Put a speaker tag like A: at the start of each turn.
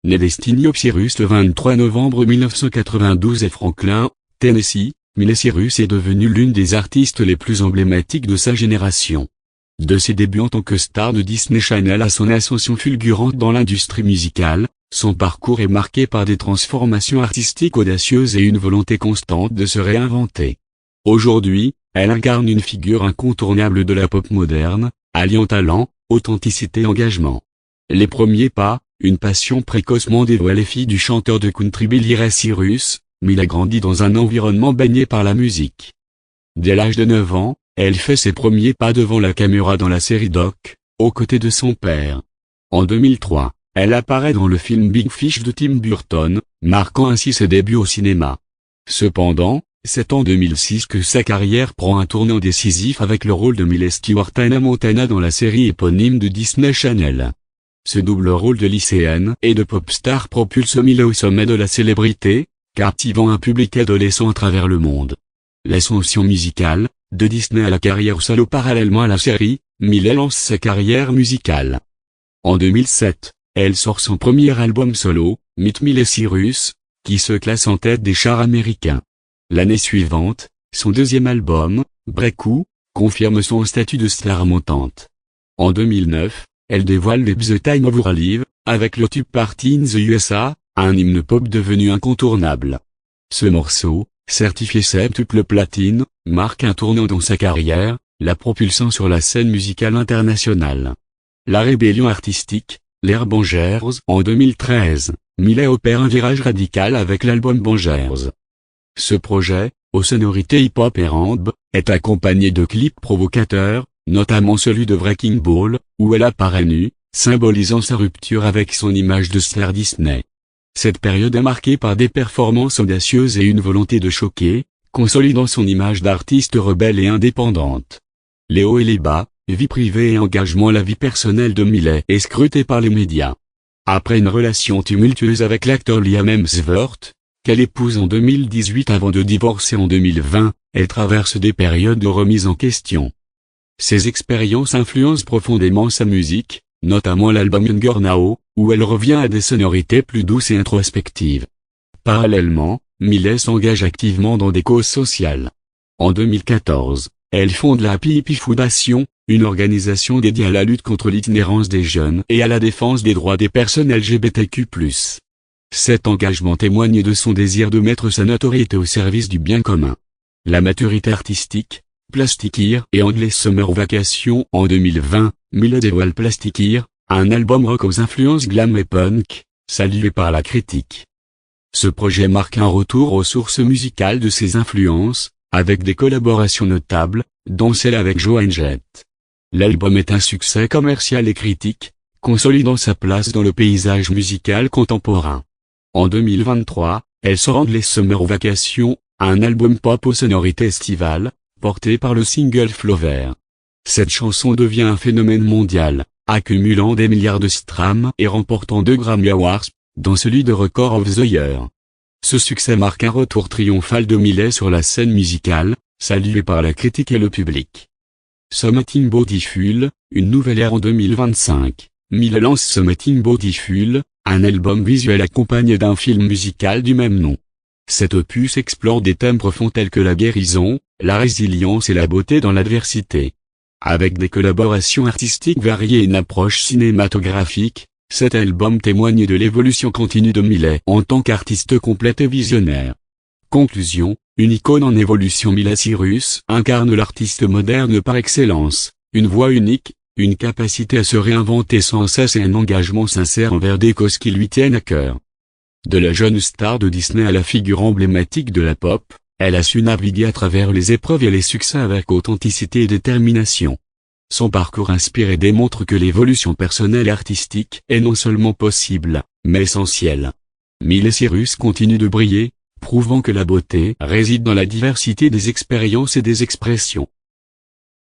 A: Né Destiny Cyrus le 23 novembre 1992 à Franklin, Tennessee, Miley Cyrus est devenue l'une des artistes les plus emblématiques de sa génération. De ses débuts en tant que star de Disney Channel à son ascension fulgurante dans l'industrie musicale, son parcours est marqué par des transformations artistiques audacieuses et une volonté constante de se réinventer. Aujourd'hui, elle incarne une figure incontournable de la pop moderne, alliant talent, authenticité et engagement. Les premiers pas, une passion précocement dévoilée fille du chanteur de country Billy Ray Cyrus, Miley a grandi dans un environnement baigné par la musique. Dès l'âge de 9 ans, elle fait ses premiers pas devant la caméra dans la série Doc, aux côtés de son père. En 2003, elle apparaît dans le film Big Fish de Tim Burton, marquant ainsi ses débuts au cinéma. Cependant, c'est en 2006 que sa carrière prend un tournant décisif avec le rôle de Miley Stewart Hannah Montana dans la série éponyme de Disney Channel. Ce double rôle de lycéenne et de pop star propulse Miley au sommet de la célébrité, captivant un public adolescent à travers le monde. L'ascension musicale, de Disney à la carrière solo parallèlement à la série, Miley lance sa carrière musicale. En 2007, elle sort son premier album solo, Meet Miley Cyrus, qui se classe en tête des charts américains. L'année suivante, son deuxième album, Break-Out, confirme son statut de star montante. En 2009, elle dévoile The Time of Our Lives, avec le tube Party in the USA, un hymne pop devenu incontournable. Ce morceau, certifié septuple platine, marque un tournant dans sa carrière, la propulsant sur la scène musicale internationale. La rébellion artistique, l'ère Bangers. En 2013, Miley opère un virage radical avec l'album Bangers. Ce projet, aux sonorités hip-hop et R&B, est accompagné de clips provocateurs, notamment celui de Wrecking Ball, où elle apparaît nue, symbolisant sa rupture avec son image de star Disney. Cette période est marquée par des performances audacieuses et une volonté de choquer, consolidant son image d'artiste rebelle et indépendante. Les hauts et les bas, vie privée et engagement. La vie personnelle de Miley est scrutée par les médias. Après une relation tumultueuse avec l'acteur Liam Hemsworth, qu'elle épouse en 2018 avant de divorcer en 2020, elle traverse des périodes de remise en question. Ces expériences influencent profondément sa musique, notamment l'album Younger Now, où elle revient à des sonorités plus douces et introspectives. Parallèlement, Miley s'engage activement dans des causes sociales. En 2014, elle fonde la Happy Hippie Foundation, une organisation dédiée à la lutte contre l'itinérance des jeunes et à la défense des droits des personnes LGBTQ+. Cet engagement témoigne de son désir de mettre sa notoriété au service du bien commun. La maturité artistique, Plastic Heart et Endless Summer Vacation. En 2020, Miley dévoile Plastic Heart, un album rock aux influences glam et punk, salué par la critique. Ce projet marque un retour aux sources musicales de ses influences, avec des collaborations notables, dont celle avec Joan Jett. L'album est un succès commercial et critique, consolidant sa place dans le paysage musical contemporain. En 2023, elle sort Endless Summer Vacation, un album pop aux sonorités estivales, porté par le single Flower. Cette chanson devient un phénomène mondial, accumulant des milliards de streams et remportant 2 Grammy Awards, dont celui de Record of the Year. Ce succès marque un retour triomphal de Miley sur la scène musicale, salué par la critique et le public. Something Beautiful, une nouvelle ère en 2025. Miley lance Something Beautiful, un album visuel accompagné d'un film musical du même nom. Cet opus explore des thèmes profonds tels que la guérison, la résilience et la beauté dans l'adversité. Avec des collaborations artistiques variées et une approche cinématographique, cet album témoigne de l'évolution continue de Miley en tant qu'artiste complète et visionnaire. Conclusion, une icône en évolution. Miley Cyrus incarne l'artiste moderne par excellence, une voix unique, une capacité à se réinventer sans cesse et un engagement sincère envers des causes qui lui tiennent à cœur. De la jeune star de Disney à la figure emblématique de la pop, elle a su naviguer à travers les épreuves et les succès avec authenticité et détermination. Son parcours inspire et démontre que l'évolution personnelle et artistique est non seulement possible, mais essentielle. Miley Cyrus continue de briller, prouvant que la beauté réside dans la diversité des expériences et des expressions.